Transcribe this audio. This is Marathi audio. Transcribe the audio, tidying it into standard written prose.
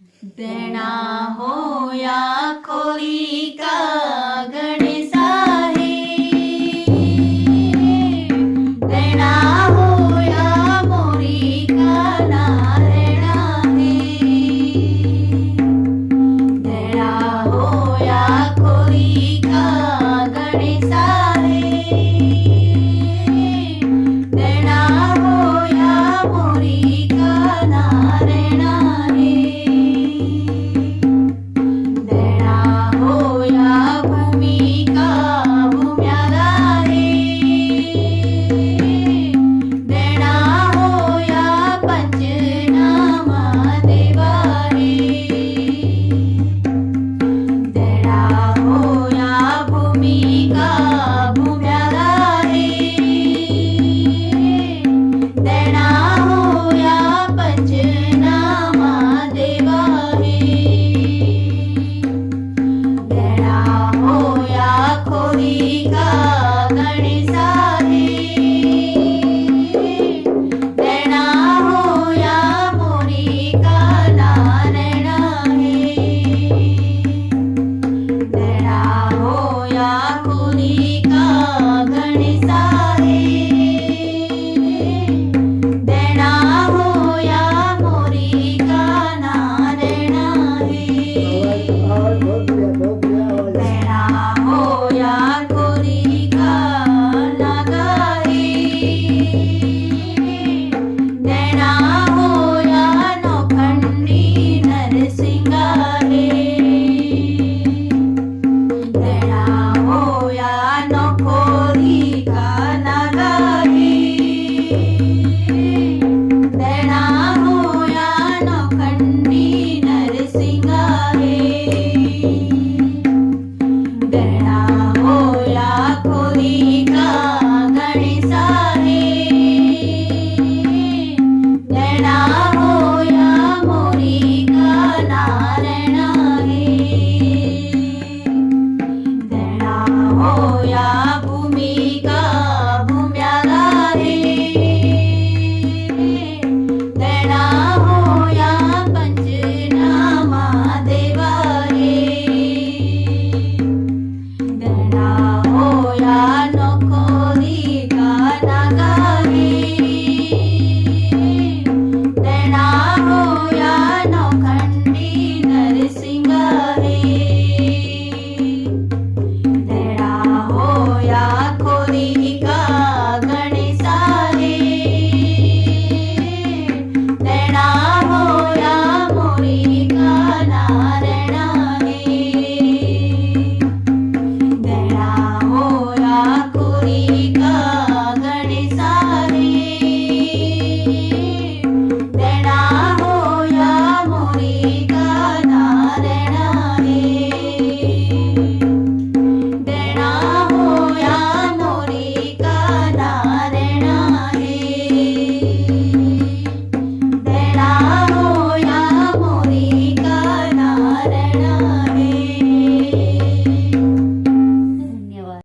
देणा होया खोली का गणेशा हे, देणा होया मोरी का नारायणा हे, देणा होया खोली का गणेशा हे, देणा होया मोरी का नारायणा हे, देणा होया भूमिका भूम्याला हे, देणा होया पंचनामा देवा हे, देणा होया भूमिका भूम्याला हे, देणा होया पंचनामा देवा हे, देणा होया खोली का गणेशा हे, देणा होया मोरी का नारायणा